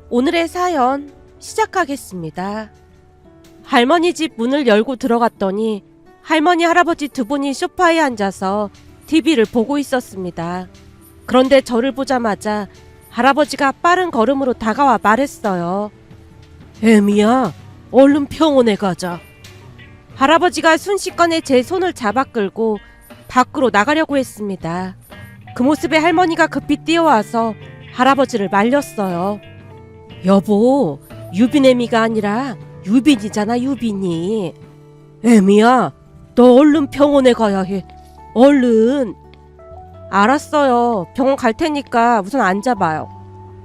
오늘의 사연 시작하겠습니다. 할머니 집 문을 열고 들어갔더니 할머니 할아버지 두 분이 소파에 앉아서 TV를 보고 있었습니다. 그런데 저를 보자마자 할아버지가 빠른 걸음으로 다가와 말했어요. 애미야, 얼른 병원에 가자. 할아버지가 순식간에 제 손을 잡아 끌고 밖으로 나가려고 했습니다. 그 모습에 할머니가 급히 뛰어와서 할아버지를 말렸어요. 여보, 유빈애미가 아니라 유빈이잖아, 유빈이. 애미야, 너 얼른 병원에 가야 해. 얼른. 알았어요. 병원 갈 테니까 우선 앉아봐요.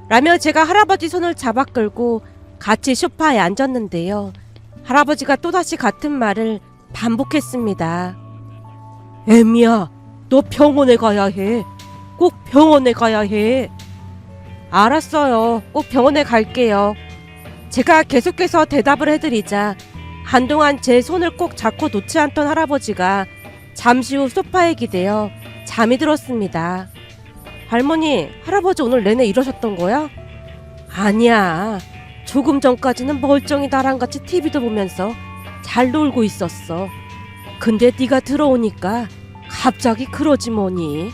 라며 제가 할아버지 손을 잡아 끌고 같이 소파에 앉았는데요. 할아버지가 또다시 같은 말을 반복했습니다. 애미야, 너 병원에 가야 해. 꼭 병원에 가야 해. 알았어요. 꼭 병원에 갈게요. 제가 계속해서 대답을 해드리자 한동안 제 손을 꼭 잡고 놓지 않던 할아버지가 잠시 후 소파에 기대어 잠이 들었습니다. 할머니, 할아버지 오늘 내내 이러셨던 거야? 아니야. 조금 전까지는 멀쩡히 나랑 같이 TV도 보면서 잘 놀고 있었어. 근데 네가 들어오니까 갑자기 그러지 뭐니.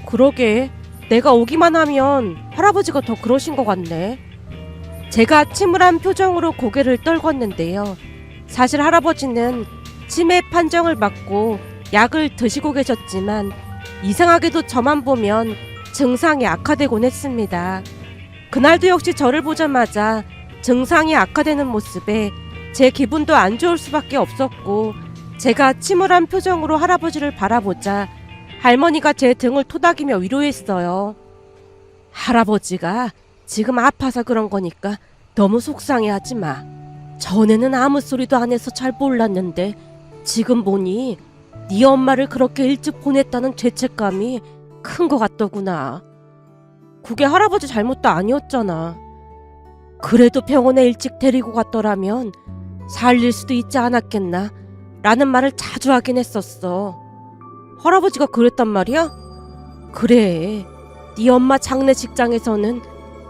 그러게, 내가 오기만 하면 할아버지가 더 그러신 것 같네. 제가 침울한 표정으로 고개를 떨궜는데요. 사실 할아버지는 치매 판정을 받고 약을 드시고 계셨지만 이상하게도 저만 보면 증상이 악화되곤 했습니다. 그날도 역시 저를 보자마자 증상이 악화되는 모습에 제 기분도 안 좋을 수밖에 없었고, 제가 침울한 표정으로 할아버지를 바라보자 할머니가 제 등을 토닥이며 위로했어요. 할아버지가 지금 아파서 그런 거니까 너무 속상해하지 마. 전에는 아무 소리도 안 해서 잘 몰랐는데 지금 보니 네 엄마를 그렇게 일찍 보냈다는 죄책감이 큰 것 같더구나. 그게 할아버지 잘못도 아니었잖아. 그래도 병원에 일찍 데리고 갔더라면 살릴 수도 있지 않았겠나 라는 말을 자주 하긴 했었어. 할아버지가 그랬단 말이야? 그래, 네 엄마 장례식장에서는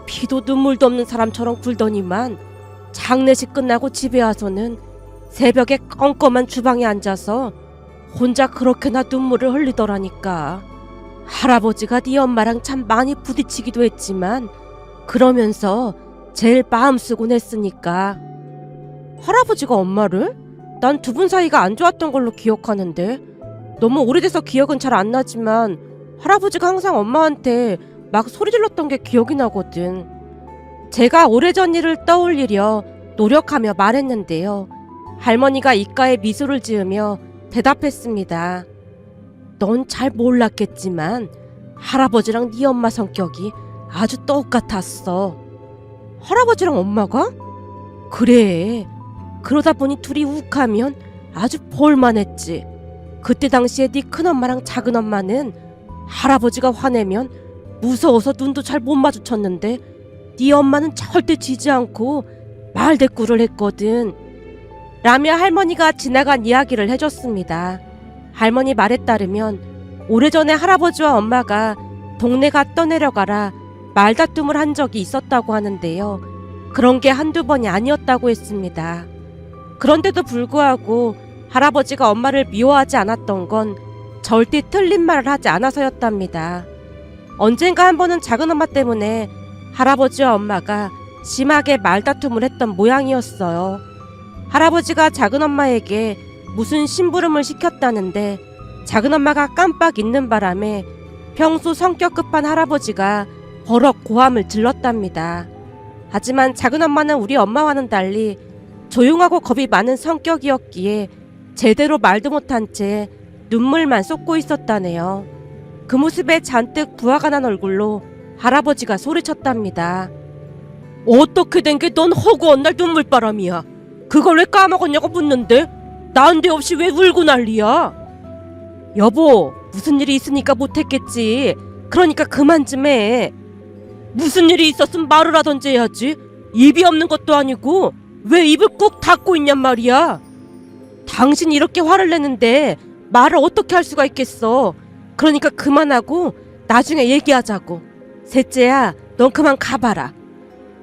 피도 눈물도 없는 사람처럼 굴더니만 장례식 끝나고 집에 와서는 새벽에 껌껌한 주방에 앉아서 혼자 그렇게나 눈물을 흘리더라니까. 할아버지가 네 엄마랑 참 많이 부딪히기도 했지만 그러면서 제일 마음 쓰곤 했으니까. 할아버지가 엄마를? 난 두 분 사이가 안 좋았던 걸로 기억하는데. 너무 오래돼서 기억은 잘 안 나지만 할아버지가 항상 엄마한테 막 소리 질렀던 게 기억이 나거든. 제가 오래전 일을 떠올리려 노력하며 말했는데요. 할머니가 입가에 미소를 지으며 대답했습니다. 넌 잘 몰랐겠지만 할아버지랑 네 엄마 성격이 아주 똑같았어. 할아버지랑 엄마가? 그래. 그러다 보니 둘이 욱하면 아주 볼만했지. 그때 당시에 네 큰엄마랑 작은엄마는 할아버지가 화내면 무서워서 눈도 잘 못 마주쳤는데 네 엄마는 절대 지지 않고 말대꾸를 했거든. 라며 할머니가 지나간 이야기를 해줬습니다. 할머니 말에 따르면 오래전에 할아버지와 엄마가 동네가 떠내려가라 말다툼을 한 적이 있었다고 하는데요. 그런 게 한두 번이 아니었다고 했습니다. 그런데도 불구하고 할아버지가 엄마를 미워하지 않았던 건 절대 틀린 말을 하지 않아서였답니다. 언젠가 한 번은 작은엄마 때문에 할아버지와 엄마가 심하게 말다툼을 했던 모양이었어요. 할아버지가 작은엄마에게 무슨 심부름을 시켰다는데 작은엄마가 깜빡 잊는 바람에 평소 성격 급한 할아버지가 버럭 고함을 질렀답니다. 하지만 작은엄마는 우리 엄마와는 달리 조용하고 겁이 많은 성격이었기에 제대로 말도 못한 채 눈물만 쏟고 있었다네요. 그 모습에 잔뜩 부화가 난 얼굴로 할아버지가 소리쳤답니다. 어떻게 된 게 넌 허구한 날 눈물바람이야. 그걸 왜 까먹었냐고 묻는데 난데없이 왜 울고 난리야. 여보, 무슨 일이 있으니까 못했겠지. 그러니까 그만 좀 해. 무슨 일이 있었으면 말을 하던지 해야지. 입이 없는 것도 아니고 왜 입을 꾹 닫고 있냔 말이야. 당신이 이렇게 화를 내는데 말을 어떻게 할 수가 있겠어. 그러니까 그만하고 나중에 얘기하자고. 셋째야, 넌 그만 가봐라.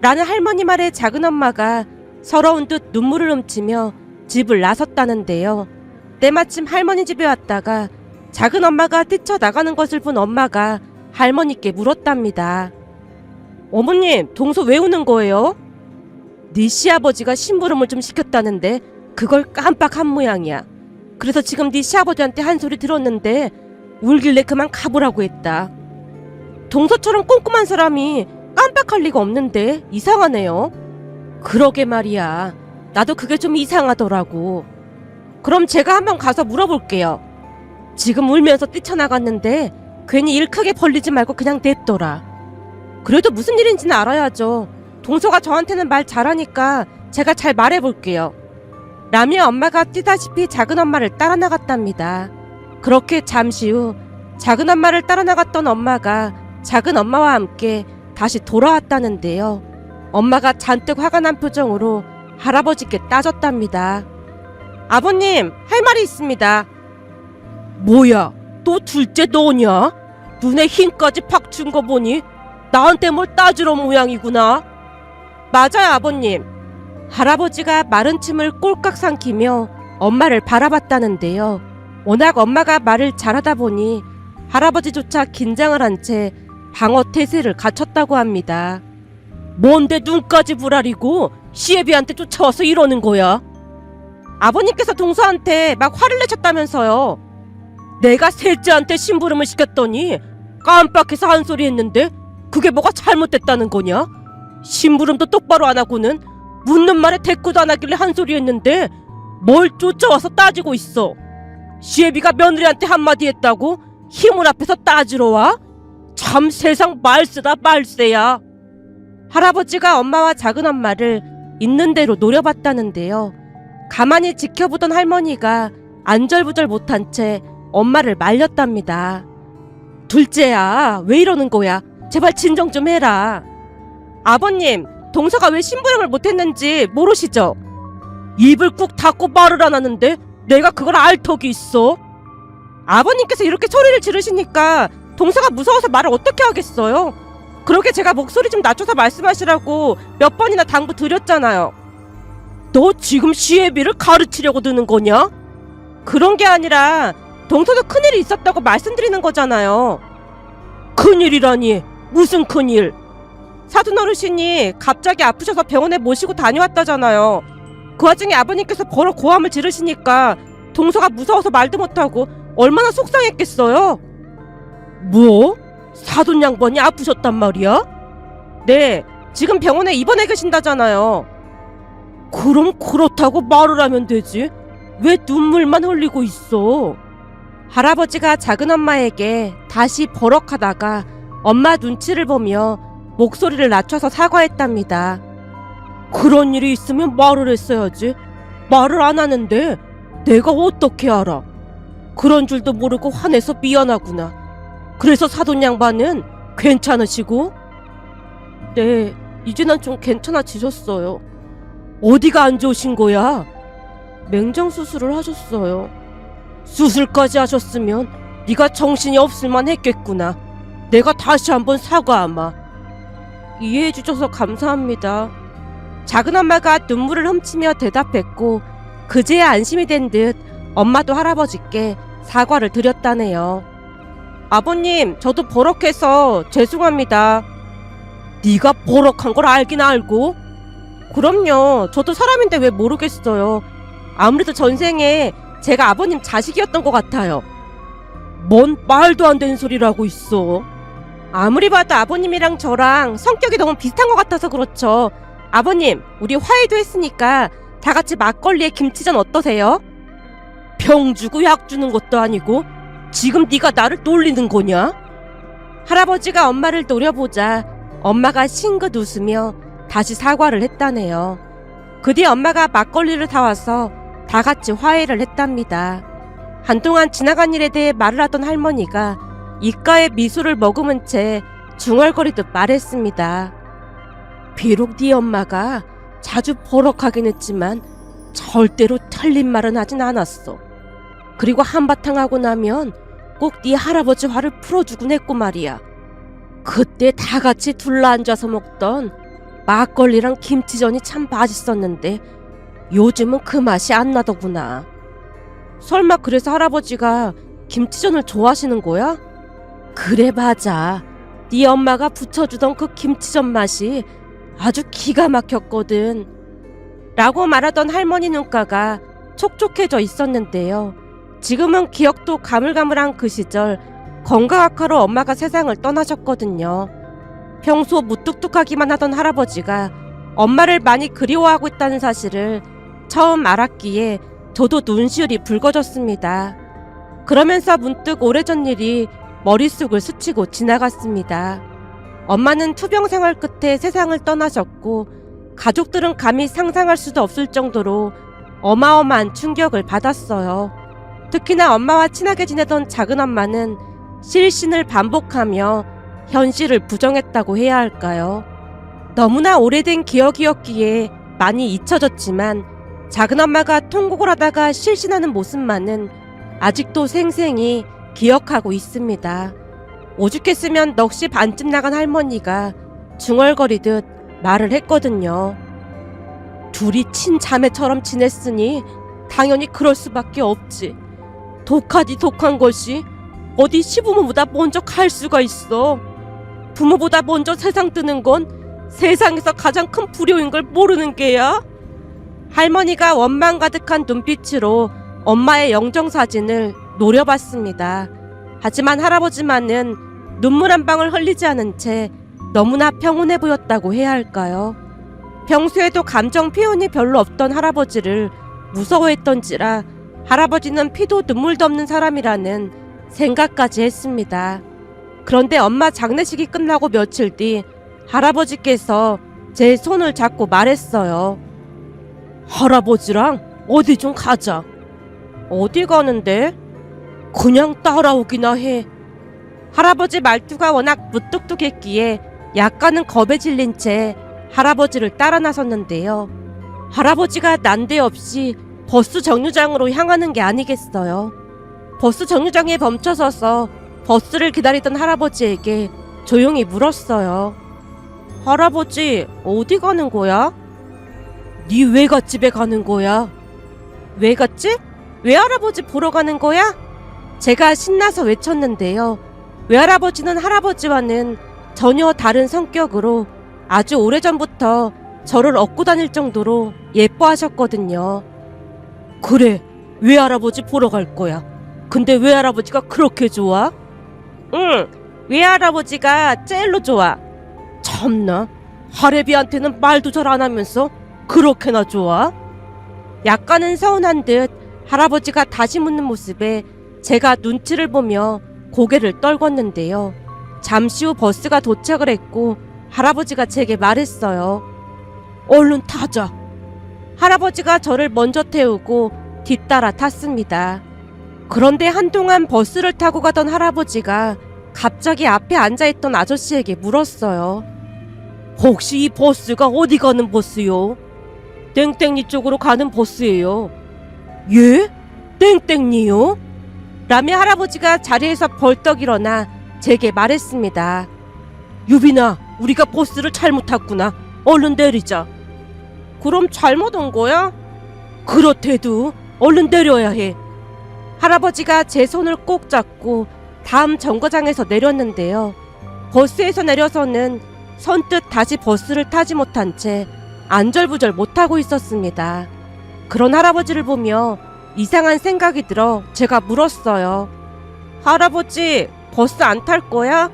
라는 할머니 말에 작은엄마가 서러운 듯 눈물을 훔치며 집을 나섰다는데요. 때마침 할머니 집에 왔다가 작은엄마가 뛰쳐나가는 것을 본 엄마가 할머니께 물었답니다. 어머님, 동서 왜 우는 거예요? 네 시아버지가 심부름을 좀 시켰다는데 그걸 깜빡한 모양이야. 그래서 지금 네 시아버지한테 한 소리 들었는데 울길래 그만 가보라고 했다. 동서처럼 꼼꼼한 사람이 깜빡할 리가 없는데 이상하네요. 그러게 말이야. 나도 그게 좀 이상하더라고. 그럼 제가 한번 가서 물어볼게요. 지금 울면서 뛰쳐나갔는데 괜히 일 크게 벌리지 말고 그냥 냅둬라. 그래도 무슨 일인지는 알아야죠. 동서가 저한테는 말 잘하니까 제가 잘 말해볼게요. 라며 엄마가 뛰다시피 작은엄마를 따라 나갔답니다. 그렇게 잠시 후 작은엄마를 따라 나갔던 엄마가 작은엄마와 함께 다시 돌아왔다는데요. 엄마가 잔뜩 화가 난 표정으로 할아버지께 따졌답니다. 아버님, 할 말이 있습니다. 뭐야, 또 둘째 너냐? 눈에 힘까지 팍 준 거 보니 나한테 뭘 따지러 모양이구나. 맞아요, 아버님. 할아버지가 마른 침을 꼴깍 삼키며 엄마를 바라봤다는데요. 워낙 엄마가 말을 잘하다 보니 할아버지조차 긴장을 한 채 방어 태세를 갖췄다고 합니다. 뭔데 눈까지 부라리고 시애비한테 쫓아와서 이러는 거야? 아버님께서 동서한테 막 화를 내셨다면서요. 내가 셋째한테 심부름을 시켰더니 깜빡해서 한 소리 했는데 그게 뭐가 잘못됐다는 거냐? 심부름도 똑바로 안 하고는 묻는 말에 대꾸도 안 하길래 한 소리 했는데 뭘 쫓아와서 따지고 있어. 시애비가 며느리한테 한마디 했다고 힘을 앞에서 따지러 와? 참 세상 말세다 말세야. 할아버지가 엄마와 작은엄마를 있는 대로 노려봤다는데요. 가만히 지켜보던 할머니가 안절부절 못한 채 엄마를 말렸답니다. 둘째야, 왜 이러는 거야? 제발 진정 좀 해라. 아버님, 동서가 왜 심부름을 못했는지 모르시죠? 입을 꾹 닫고 말을 안 하는데 내가 그걸 알 턱이 있어? 아버님께서 이렇게 소리를 지르시니까 동서가 무서워서 말을 어떻게 하겠어요? 그러게 제가 목소리 좀 낮춰서 말씀하시라고 몇 번이나 당부 드렸잖아요. 너 지금 시애비를 가르치려고 드는 거냐? 그런 게 아니라 동서도 큰일이 있었다고 말씀드리는 거잖아요. 큰일이라니? 무슨 큰일? 사돈 어르신이 갑자기 아프셔서 병원에 모시고 다녀왔다잖아요. 그 와중에 아버님께서 버럭 고함을 지르시니까 동서가 무서워서 말도 못하고 얼마나 속상했겠어요? 뭐? 사돈 양반이 아프셨단 말이야? 네, 지금 병원에 입원해 계신다잖아요. 그럼 그렇다고 말을 하면 되지. 왜 눈물만 흘리고 있어? 할아버지가 작은엄마에게 다시 버럭하다가 엄마 눈치를 보며 목소리를 낮춰서 사과했답니다. 그런 일이 있으면 말을 했어야지. 말을 안 하는데 내가 어떻게 알아? 그런 줄도 모르고 화내서 미안하구나. 그래서 사돈 양반은 괜찮으시고? 네, 이제는 좀 괜찮아지셨어요. 어디가 안 좋으신 거야? 맹장 수술을 하셨어요. 수술까지 하셨으면 네가 정신이 없을만 했겠구나. 내가 다시 한번 사과하마. 이해해 주셔서 감사합니다. 작은엄마가 눈물을 훔치며 대답했고 그제야 안심이 된 듯 엄마도 할아버지께 사과를 드렸다네요. 아버님, 저도 버럭해서 죄송합니다. 네가 버럭한 걸 알긴 알고? 그럼요. 저도 사람인데 왜 모르겠어요. 아무래도 전생에 제가 아버님 자식이었던 것 같아요. 뭔 말도 안 되는 소리를 하고 있어. 아무리 봐도 아버님이랑 저랑 성격이 너무 비슷한 것 같아서 그렇죠. 아버님, 우리 화해도 했으니까 다 같이 막걸리에 김치전 어떠세요? 병 주고 약 주는 것도 아니고 지금 네가 나를 놀리는 거냐? 할아버지가 엄마를 노려보자 엄마가 싱긋 웃으며 다시 사과를 했다네요. 그 뒤 엄마가 막걸리를 사와서 다 같이 화해를 했답니다. 한동안 지나간 일에 대해 말을 하던 할머니가 입가에 미소를 머금은 채 중얼거리듯 말했습니다. 비록 네 엄마가 자주 버럭하긴 했지만 절대로 틀린 말은 하진 않았어. 그리고 한바탕 하고 나면 꼭 네 할아버지 화를 풀어주곤 했고 말이야. 그때 다 같이 둘러앉아서 먹던 막걸리랑 김치전이 참 맛있었는데 요즘은 그 맛이 안 나더구나. 설마 그래서 할아버지가 김치전을 좋아하시는 거야? 그래 맞아. 네 엄마가 부쳐주던 그 김치전 맛이 아주 기가 막혔거든. 라고 말하던 할머니 눈가가 촉촉해져 있었는데요. 지금은 기억도 가물가물한 그 시절 건강학과로 엄마가 세상을 떠나셨거든요. 평소 무뚝뚝하기만 하던 할아버지가 엄마를 많이 그리워하고 있다는 사실을 처음 알았기에 저도 눈시울이 붉어졌습니다. 그러면서 문득 오래전 일이 머릿속을 스치고 지나갔습니다. 엄마는 투병 생활 끝에 세상을 떠나셨고 가족들은 감히 상상할 수도 없을 정도로 어마어마한 충격을 받았어요. 특히나 엄마와 친하게 지내던 작은엄마는 실신을 반복하며 현실을 부정했다고 해야 할까요? 너무나 오래된 기억이었기에 많이 잊혀졌지만 작은엄마가 통곡을 하다가 실신하는 모습만은 아직도 생생히 기억하고 있습니다. 오죽했으면 넋이 반쯤 나간 할머니가 중얼거리듯 말을 했거든요. 둘이 친자매처럼 지냈으니 당연히 그럴 수밖에 없지. 독하디 독한 것이 어디 시부모보다 먼저 갈 수가 있어. 부모보다 먼저 세상 뜨는 건 세상에서 가장 큰 불효인 걸 모르는 게야. 할머니가 원망 가득한 눈빛으로 엄마의 영정사진을 노려봤습니다. 하지만 할아버지만은 눈물 한 방울 흘리지 않은 채 너무나 평온해 보였다고 해야 할까요? 평소에도 감정 표현이 별로 없던 할아버지를 무서워했던지라 할아버지는 피도 눈물도 없는 사람이라는 생각까지 했습니다. 그런데 엄마 장례식이 끝나고 며칠 뒤 할아버지께서 제 손을 잡고 말했어요. 할아버지랑 어디 좀 가자. 어디 가는데? 그냥 따라오기나 해. 할아버지 말투가 워낙 무뚝뚝했기에 약간은 겁에 질린 채 할아버지를 따라 나섰는데요. 할아버지가 난데없이 버스 정류장으로 향하는 게 아니겠어요. 버스 정류장에 멈춰서서 버스를 기다리던 할아버지에게 조용히 물었어요. 할아버지, 어디 가는 거야? 네 외갓집에 가는 거야. 외갓집? 외할아버지 보러 가는 거야? 제가 신나서 외쳤는데요. 외할아버지는 할아버지와는 전혀 다른 성격으로 아주 오래전부터 저를 업고 다닐 정도로 예뻐하셨거든요. 그래, 외할아버지 보러 갈 거야. 근데 외할아버지가 그렇게 좋아? 응, 외할아버지가 제일로 좋아. 참나, 할애비한테는 말도 잘 안 하면서 그렇게나 좋아? 약간은 서운한 듯 할아버지가 다시 묻는 모습에 제가 눈치를 보며 고개를 떨궜는데요. 잠시 후 버스가 도착을 했고 할아버지가 제게 말했어요. 얼른 타자. 할아버지가 저를 먼저 태우고 뒤따라 탔습니다. 그런데 한동안 버스를 타고 가던 할아버지가 갑자기 앞에 앉아있던 아저씨에게 물었어요. 혹시 이 버스가 어디 가는 버스요? 땡땡이 쪽으로 가는 버스예요. 예? 땡땡이요? 라며 할아버지가 자리에서 벌떡 일어나 제게 말했습니다. 유빈아, 우리가 버스를 잘못 탔구나. 얼른 내리자. 그럼 잘못 온 거야? 그렇대도 얼른 내려야 해. 할아버지가 제 손을 꼭 잡고 다음 정거장에서 내렸는데요. 버스에서 내려서는 선뜻 다시 버스를 타지 못한 채 안절부절 못하고 있었습니다. 그런 할아버지를 보며 이상한 생각이 들어 제가 물었어요. 할아버지, 버스 안 탈 거야?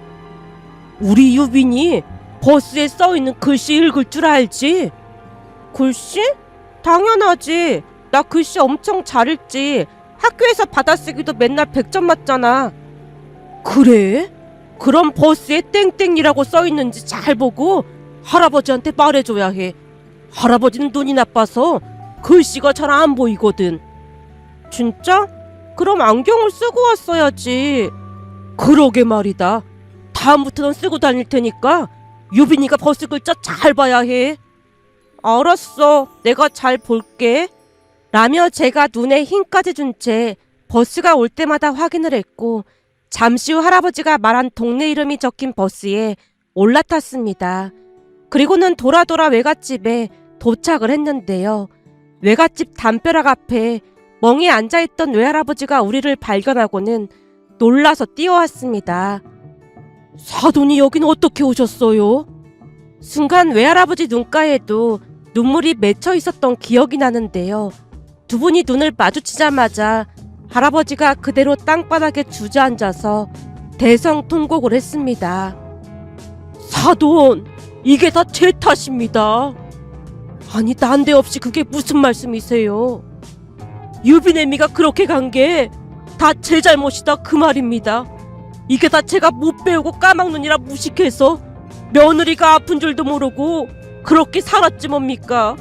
우리 유빈이 버스에 써있는 글씨 읽을 줄 알지? 글씨? 당연하지. 나 글씨 엄청 잘 읽지. 학교에서 받아쓰기도 맨날 100점 맞잖아. 그래? 그럼 버스에 땡땡이라고 써있는지 잘 보고 할아버지한테 말해줘야 해. 할아버지는 눈이 나빠서 글씨가 잘 안 보이거든. 진짜? 그럼 안경을 쓰고 왔어야지. 그러게 말이다. 다음부터는 쓰고 다닐 테니까 유빈이가 버스 글자 잘 봐야 해. 알았어. 내가 잘 볼게. 라며 제가 눈에 힘까지 준 채 버스가 올 때마다 확인을 했고 잠시 후 할아버지가 말한 동네 이름이 적힌 버스에 올라탔습니다. 그리고는 돌아 외갓집에 도착을 했는데요. 외갓집 담벼락 앞에 멍이 앉아있던 외할아버지가 우리를 발견하고는 놀라서 뛰어왔습니다. 사돈이 여긴 어떻게 오셨어요? 순간 외할아버지 눈가에도 눈물이 맺혀 있었던 기억이 나는데요. 두 분이 눈을 마주치자마자 할아버지가 그대로 땅바닥에 주저앉아서 대성통곡을 했습니다. 사돈, 이게 다 제 탓입니다. 아니, 난데없이 그게 무슨 말씀이세요? 유비네미가 그렇게 간 게 다 제 잘못이다 그 말입니다. 이게 다 제가 못 배우고 까막눈이라 무식해서 며느리가 아픈 줄도 모르고 그렇게 살았지 뭡니까?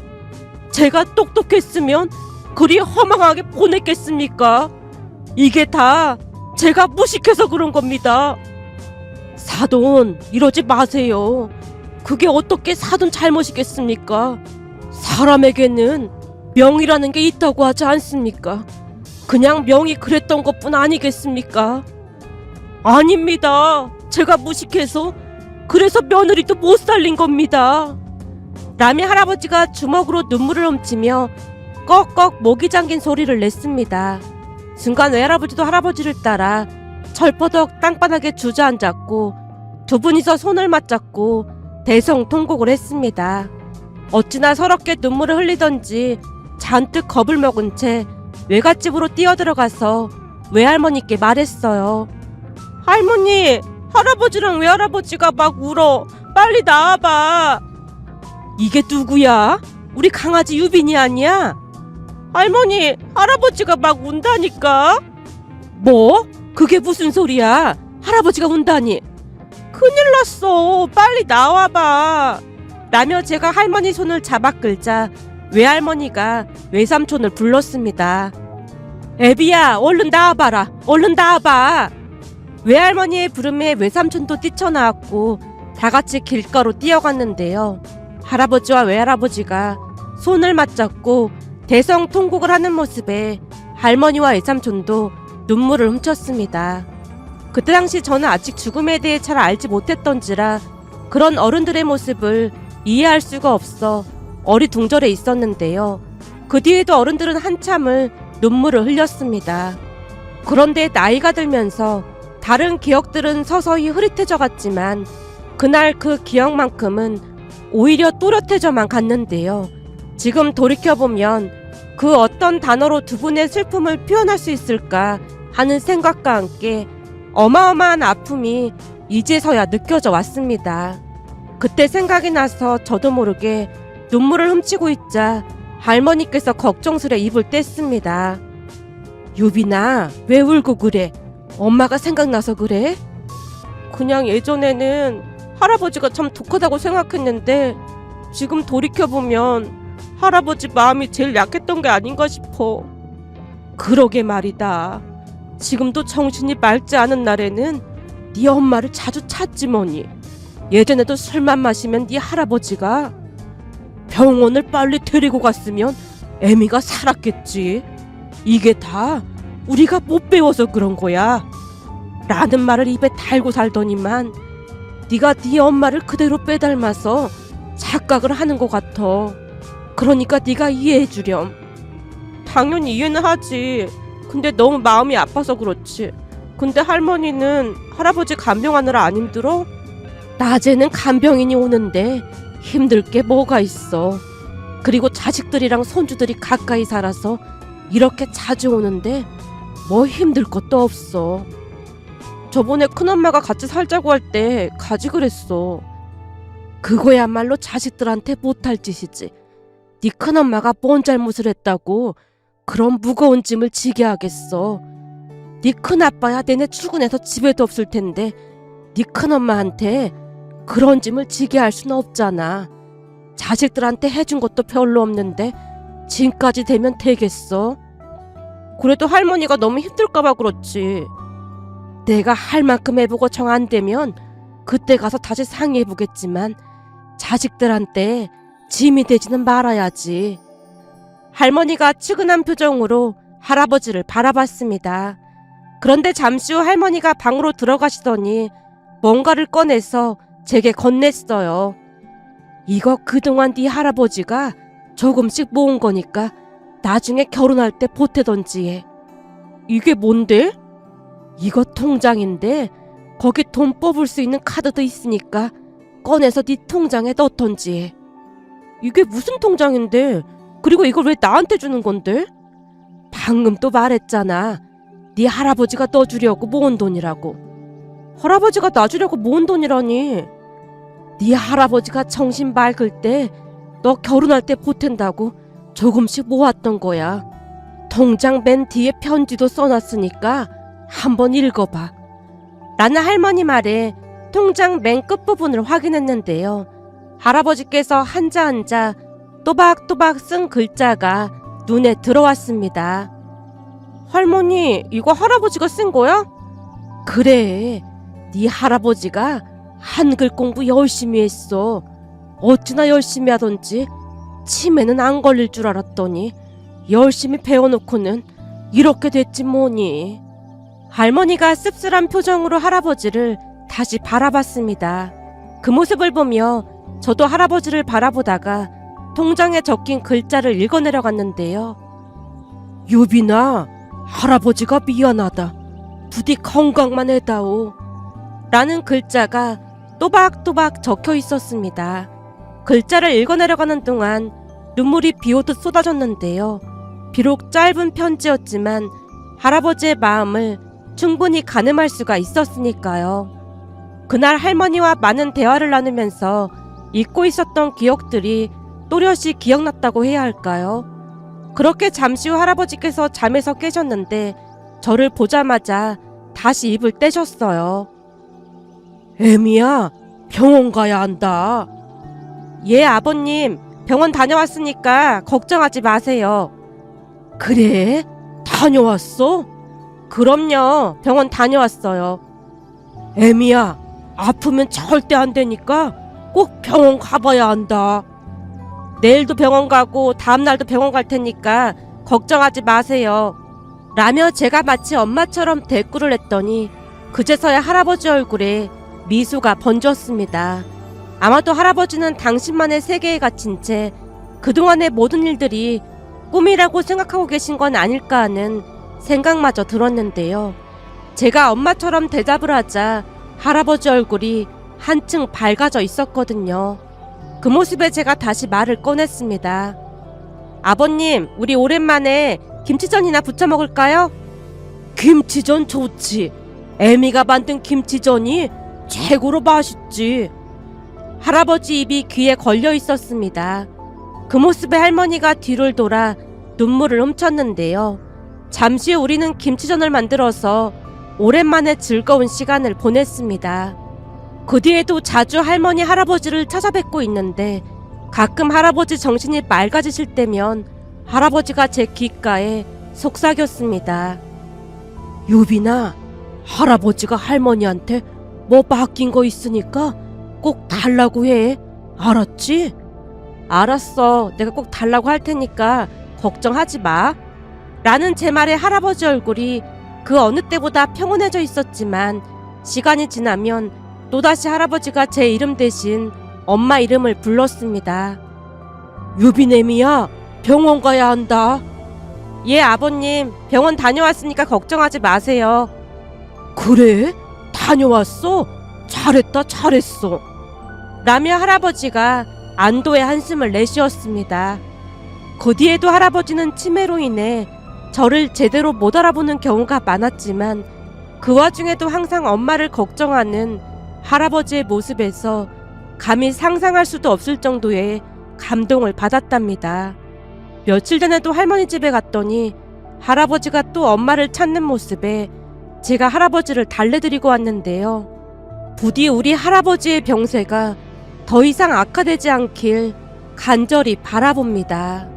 제가 똑똑했으면 그리 허망하게 보냈겠습니까? 이게 다 제가 무식해서 그런 겁니다. 사돈, 이러지 마세요. 그게 어떻게 사돈 잘못이겠습니까? 사람에게는 명이라는 게 있다고 하지 않습니까? 그냥 명이 그랬던 것뿐 아니겠습니까? 아닙니다. 제가 무식해서 그래서 며느리도 못 살린 겁니다. 라며 할아버지가 주먹으로 눈물을 훔치며 꺽꺽 목이 잠긴 소리를 냈습니다. 순간 외할아버지도 할아버지를 따라 철퍼덕 땅바닥에 주저앉았고 두 분이서 손을 맞잡고 대성통곡을 했습니다. 어찌나 서럽게 눈물을 흘리던지 잔뜩 겁을 먹은 채 외갓집으로 뛰어들어가서 외할머니께 말했어요. 할머니, 할아버지랑 외할아버지가 막 울어. 빨리 나와봐. 이게 누구야? 우리 강아지 유빈이 아니야? 할머니, 할아버지가 막 운다니까? 뭐? 그게 무슨 소리야? 할아버지가 운다니? 큰일 났어. 빨리 나와봐. 라며 제가 할머니 손을 잡아 끌자 외할머니가 외삼촌을 불렀습니다. 애비야, 얼른 나와봐라. 얼른 나와봐. 외할머니의 부름에 외삼촌도 뛰쳐나왔고 다같이 길가로 뛰어갔는데요. 할아버지와 외할아버지가 손을 맞잡고 대성통곡을 하는 모습에 할머니와 외삼촌도 눈물을 훔쳤습니다. 그때 당시 저는 아직 죽음에 대해 잘 알지 못했던지라 그런 어른들의 모습을 이해할 수가 없어 어리둥절해 있었는데요. 그 뒤에도 어른들은 한참을 눈물을 흘렸습니다. 그런데 나이가 들면서 다른 기억들은 서서히 흐릿해져 갔지만 그날 그 기억만큼은 오히려 또렷해져만 갔는데요. 지금 돌이켜보면 그 어떤 단어로 두 분의 슬픔을 표현할 수 있을까 하는 생각과 함께 어마어마한 아픔이 이제서야 느껴져 왔습니다. 그때 생각이 나서 저도 모르게 눈물을 훔치고 있자 할머니께서 걱정스레 입을 뗐습니다. 유빈아, 왜 울고 그래? 엄마가 생각나서 그래? 그냥 예전에는 할아버지가 참 독하다고 생각했는데 지금 돌이켜보면 할아버지 마음이 제일 약했던 게 아닌가 싶어. 그러게 말이다. 지금도 정신이 맑지 않은 날에는 네 엄마를 자주 찾지 뭐니. 예전에도 술만 마시면 네 할아버지가 병원을 빨리 데리고 갔으면 애미가 살았겠지. 이게 다 우리가 못 배워서 그런 거야. 라는 말을 입에 달고 살더니만 네가 네 엄마를 그대로 빼닮아서 착각을 하는 것 같아. 그러니까 네가 이해해 주렴. 당연히 이해는 하지. 근데 너무 마음이 아파서 그렇지. 근데 할머니는 할아버지 간병하느라 안 힘들어? 낮에는 간병인이 오는데 힘들 게 뭐가 있어. 그리고 자식들이랑 손주들이 가까이 살아서 이렇게 자주 오는데 뭐 힘들 것도 없어. 저번에 큰엄마가 같이 살자고 할 때 가지 그랬어. 그거야말로 자식들한테 못할 짓이지. 네 큰엄마가 뭔 잘못을 했다고 그런 무거운 짐을 지게 하겠어. 네 큰아빠야 내내 출근해서 집에도 없을 텐데 네 큰엄마한테 그런 짐을 지게 할 수는 없잖아. 자식들한테 해준 것도 별로 없는데 짐까지 되면 되겠어? 그래도 할머니가 너무 힘들까봐 그렇지. 내가 할 만큼 해보고 정 안 되면 그때 가서 다시 상의해보겠지만 자식들한테 짐이 되지는 말아야지. 할머니가 측은한 표정으로 할아버지를 바라봤습니다. 그런데 잠시 후 할머니가 방으로 들어가시더니 뭔가를 꺼내서 제게 건넸어요. 이거 그동안 네 할아버지가 조금씩 모은 거니까 나중에 결혼할 때 보태던지 해. 이게 뭔데? 이거 통장인데 거기 돈 뽑을 수 있는 카드도 있으니까 꺼내서 네 통장에 넣던지 해. 이게 무슨 통장인데? 그리고 이걸 왜 나한테 주는 건데? 방금 또 말했잖아. 네 할아버지가 넣어주려고 모은 돈이라고. 할아버지가 놔주려고 모은 돈이라니. 네 할아버지가 정신 맑을 때 너 결혼할 때 보탠다고 조금씩 모았던 거야. 통장 맨 뒤에 편지도 써놨으니까 한번 읽어봐. 라는 할머니 말에 통장 맨 끝부분을 확인했는데요. 할아버지께서 한자 한자 또박또박 쓴 글자가 눈에 들어왔습니다. 할머니, 이거 할아버지가 쓴 거야? 그래, 네 할아버지가 한글 공부 열심히 했어. 어찌나 열심히 하던지 치매는 안 걸릴 줄 알았더니 열심히 배워놓고는 이렇게 됐지 뭐니. 할머니가 씁쓸한 표정으로 할아버지를 다시 바라봤습니다. 그 모습을 보며 저도 할아버지를 바라보다가 통장에 적힌 글자를 읽어내려갔는데요. 유빈아, 할아버지가 미안하다. 부디 건강만 해다오. 라는 글자가 또박또박 적혀 있었습니다. 글자를 읽어내려가는 동안 눈물이 비오듯 쏟아졌는데요. 비록 짧은 편지였지만 할아버지의 마음을 충분히 가늠할 수가 있었으니까요. 그날 할머니와 많은 대화를 나누면서 잊고 있었던 기억들이 또렷이 기억났다고 해야 할까요? 그렇게 잠시 후 할아버지께서 잠에서 깨셨는데 저를 보자마자 다시 입을 떼셨어요. 애미야, 병원 가야 한다. 예, 아버님. 병원 다녀왔으니까 걱정하지 마세요. 그래? 다녀왔어? 그럼요. 병원 다녀왔어요. 애미야, 아프면 절대 안 되니까 꼭 병원 가봐야 한다. 내일도 병원 가고 다음날도 병원 갈 테니까 걱정하지 마세요. 라며 제가 마치 엄마처럼 대꾸를 했더니 그제서야 할아버지 얼굴에 미소가 번졌습니다. 아마도 할아버지는 당신만의 세계에 갇힌 채 그동안의 모든 일들이 꿈이라고 생각하고 계신 건 아닐까 하는 생각마저 들었는데요. 제가 엄마처럼 대답을 하자 할아버지 얼굴이 한층 밝아져 있었거든요. 그 모습에 제가 다시 말을 꺼냈습니다. 아버님, 우리 오랜만에 김치전이나 부쳐 먹을까요? 김치전 좋지. 애미가 만든 김치전이 최고로 맛있지. 할아버지 입이 귀에 걸려 있었습니다. 그 모습에 할머니가 뒤를 돌아 눈물을 훔쳤는데요. 잠시 후 우리는 김치전을 만들어서 오랜만에 즐거운 시간을 보냈습니다. 그 뒤에도 자주 할머니 할아버지를 찾아뵙고 있는데 가끔 할아버지 정신이 맑아지실 때면 할아버지가 제 귓가에 속삭였습니다. 유빈아, 할아버지가 할머니한테 뭐 맡긴 거 있으니까 꼭 달라고 해. 알았지? 알았어. 내가 꼭 달라고 할 테니까 걱정하지 마. 라는 제 말에 할아버지 얼굴이 그 어느 때보다 평온해져 있었지만 시간이 지나면 또다시 할아버지가 제 이름 대신 엄마 이름을 불렀습니다. 유빈애미야, 병원 가야 한다. 예, 아버님. 병원 다녀왔으니까 걱정하지 마세요. 그래? 다녀왔어? 잘했다, 잘했어. 라며 할아버지가 안도의 한숨을 내쉬었습니다. 그 뒤에도 할아버지는 치매로 인해 저를 제대로 못 알아보는 경우가 많았지만 그 와중에도 항상 엄마를 걱정하는 할아버지의 모습에서 감히 상상할 수도 없을 정도의 감동을 받았답니다. 며칠 전에도 할머니 집에 갔더니 할아버지가 또 엄마를 찾는 모습에 제가 할아버지를 달래드리고 왔는데요. 부디 우리 할아버지의 병세가 더 이상 악화되지 않길 간절히 바라봅니다.